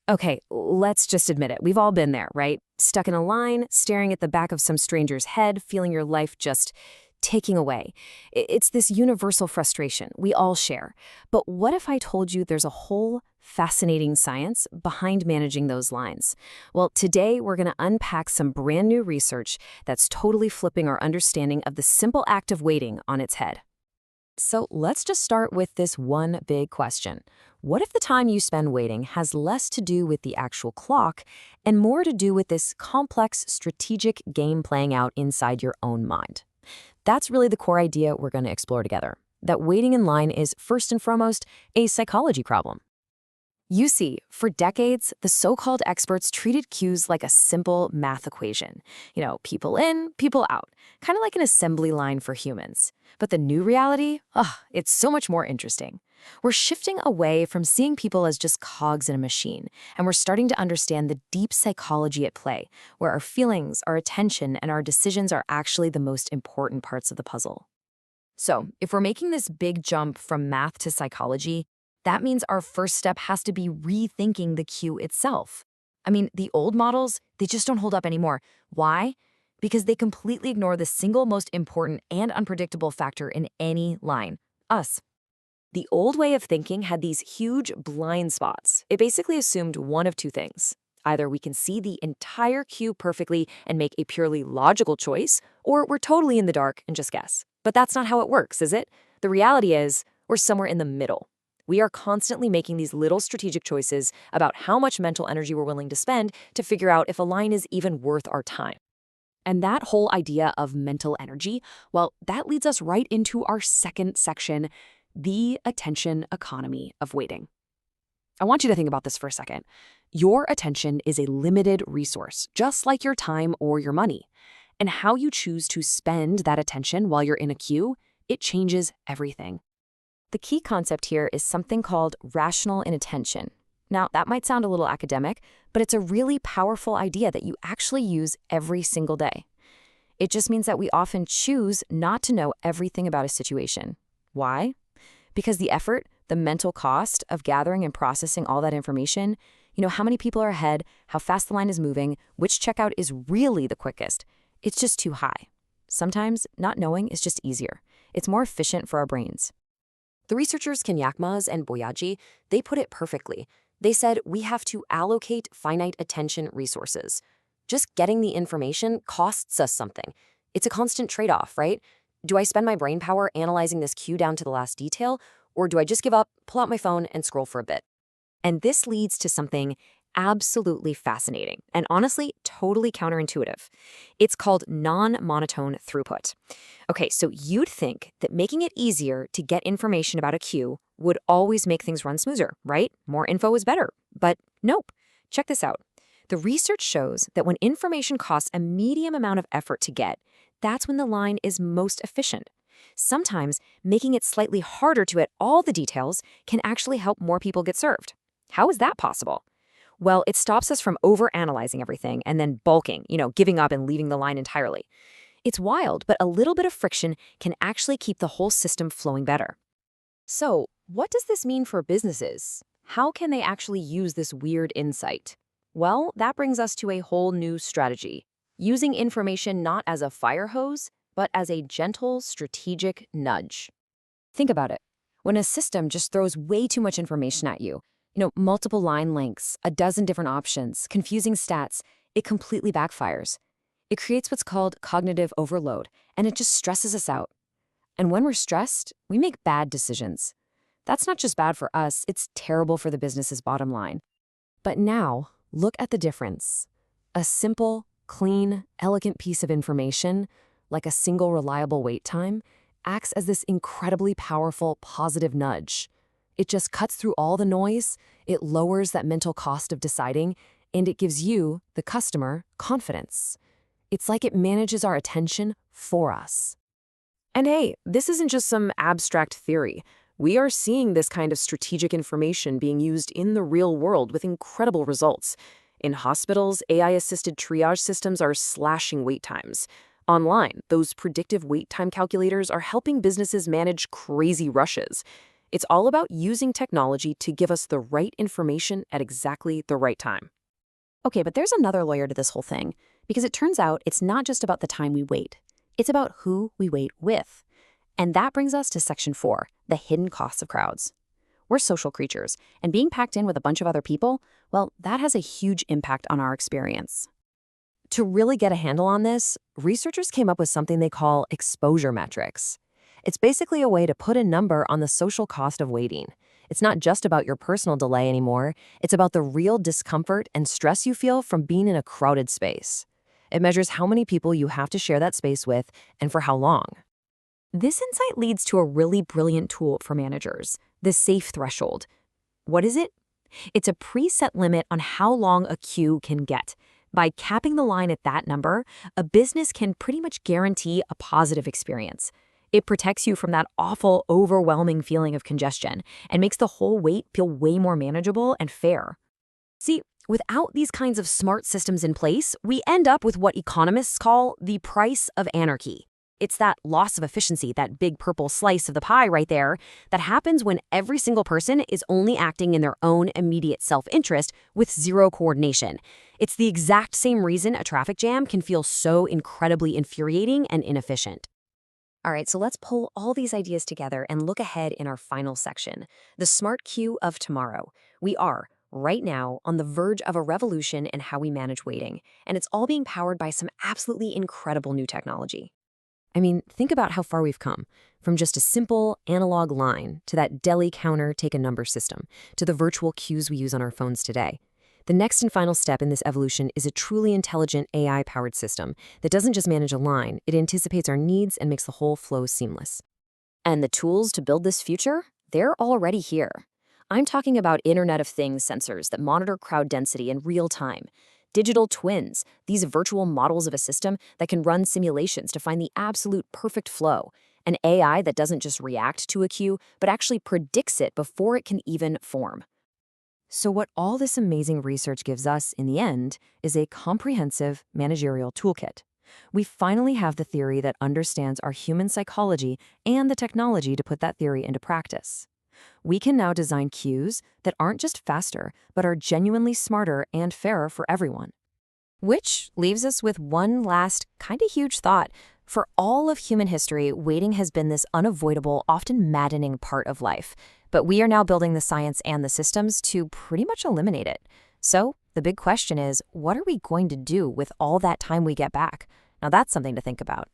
Okay, let's just admit it. We've all been there, right? Stuck in a line, staring at the back of some stranger's head, feeling your life just taking away. It's this universal frustration we all share. But what if I told you there's a whole fascinating science behind managing those lines? Well, today we're going to unpack some brand new research that's totally flipping our understanding of the simple act of waiting on its head. So let's just start with this one big question. What if the time you spend waiting has less to do with the actual clock and more to do with this complex strategic game playing out inside your own mind? That's really the core idea we're going to explore together, that waiting in line is first and foremost a psychology problem. You see, for decades, the so-called experts treated queues like a simple math equation. People in, people out, kind of like an assembly line for humans. But the new reality, it's so much more interesting. We're shifting away from seeing people as just cogs in a machine, and we're starting to understand the deep psychology at play, where our feelings, our attention, and our decisions are actually the most important parts of the puzzle. So, if we're making this big jump from math to psychology, that means our first step has to be rethinking the queue itself. I mean, the old models, they just don't hold up anymore. Why? Because they completely ignore the single most important and unpredictable factor in any line: us. The old way of thinking had these huge blind spots. It basically assumed one of two things. Either we can see the entire queue perfectly and make a purely logical choice, or we're totally in the dark and just guess. But that's not how it works, is it? The reality is, we're somewhere in the middle. We are constantly making these little strategic choices about how much mental energy we're willing to spend to figure out if a line is even worth our time. And that whole idea of mental energy, well, that leads us right into our second section, the attention economy of waiting. I want you to think about this for a second. Your attention is a limited resource, just like your time or your money. And how you choose to spend that attention while you're in a queue, it changes everything. The key concept here is something called rational inattention. Now, that might sound a little academic, but it's a really powerful idea that you actually use every single day. It just means that we often choose not to know everything about a situation. Why? Because the effort, the mental cost of gathering and processing all that information, how many people are ahead, how fast the line is moving, which checkout is really the quickest, it's just too high. Sometimes not knowing is just easier. It's more efficient for our brains. The researchers Kanyakmaz and Boyaji, they put it perfectly. They said we have to allocate finite attention resources. Just getting the information costs us something. It's a constant trade-off, right? Do I spend my brain power analyzing this queue down to the last detail, or do I just give up, pull out my phone, and scroll for a bit? And this leads to something absolutely fascinating and honestly totally counterintuitive. It's called non-monotone throughput. Okay, so you'd think that making it easier to get information about a queue would always make things run smoother, right? More info is better. But nope. Check this out. The research shows that when information costs a medium amount of effort to get, that's when the line is most efficient. Sometimes making it slightly harder to get all the details can actually help more people get served. How is that possible? Well, it stops us from overanalyzing everything and then bulking, giving up and leaving the line entirely. It's wild, but a little bit of friction can actually keep the whole system flowing better. So, what does this mean for businesses? How can they actually use this weird insight? Well, that brings us to a whole new strategy, using information not as a fire hose, but as a gentle, strategic nudge. Think about it. When a system just throws way too much information at you, multiple line lengths, a dozen different options, confusing stats, it completely backfires. It creates what's called cognitive overload, and it just stresses us out. And when we're stressed, we make bad decisions. That's not just bad for us, it's terrible for the business's bottom line. But now, look at the difference. A simple, clean, elegant piece of information, like a single reliable wait time, acts as this incredibly powerful positive nudge. It just cuts through all the noise, it lowers that mental cost of deciding, and it gives you, the customer, confidence. It's like it manages our attention for us. And hey, this isn't just some abstract theory. We are seeing this kind of strategic information being used in the real world with incredible results. In hospitals, AI-assisted triage systems are slashing wait times. Online, those predictive wait time calculators are helping businesses manage crazy rushes. It's all about using technology to give us the right information at exactly the right time. Okay, but there's another layer to this whole thing, because it turns out it's not just about the time we wait. It's about who we wait with. And that brings us to section 4, the hidden costs of crowds. We're social creatures, and being packed in with a bunch of other people, well, that has a huge impact on our experience. To really get a handle on this, researchers came up with something they call exposure metrics. It's basically a way to put a number on the social cost of waiting. It's not just about your personal delay anymore, it's about the real discomfort and stress you feel from being in a crowded space. It measures how many people you have to share that space with and for how long. This insight leads to a really brilliant tool for managers, the safe threshold. What is it? It's a preset limit on how long a queue can get. By capping the line at that number, a business can pretty much guarantee a positive experience. It protects you from that awful, overwhelming feeling of congestion and makes the whole wait feel way more manageable and fair. See, without these kinds of smart systems in place, we end up with what economists call the price of anarchy. It's that loss of efficiency, that big purple slice of the pie right there, that happens when every single person is only acting in their own immediate self-interest with zero coordination. It's the exact same reason a traffic jam can feel so incredibly infuriating and inefficient. All right, so let's pull all these ideas together and look ahead in our final section, the smart queue of tomorrow. We are, right now, on the verge of a revolution in how we manage waiting, and it's all being powered by some absolutely incredible new technology. I mean, think about how far we've come, from just a simple analog line to that deli counter take-a-number system, to the virtual queues we use on our phones today. The next and final step in this evolution is a truly intelligent AI-powered system that doesn't just manage a line, it anticipates our needs and makes the whole flow seamless. And the tools to build this future? They're already here. I'm talking about Internet of Things sensors that monitor crowd density in real time. Digital twins, these virtual models of a system that can run simulations to find the absolute perfect flow. An AI that doesn't just react to a queue, but actually predicts it before it can even form. So what all this amazing research gives us in the end is a comprehensive managerial toolkit. We finally have the theory that understands our human psychology and the technology to put that theory into practice. We can now design queues that aren't just faster, but are genuinely smarter and fairer for everyone. Which leaves us with one last kind of huge thought. For all of human history, waiting has been this unavoidable, often maddening part of life. But we are now building the science and the systems to pretty much eliminate it. So the big question is, what are we going to do with all that time we get back? Now that's something to think about.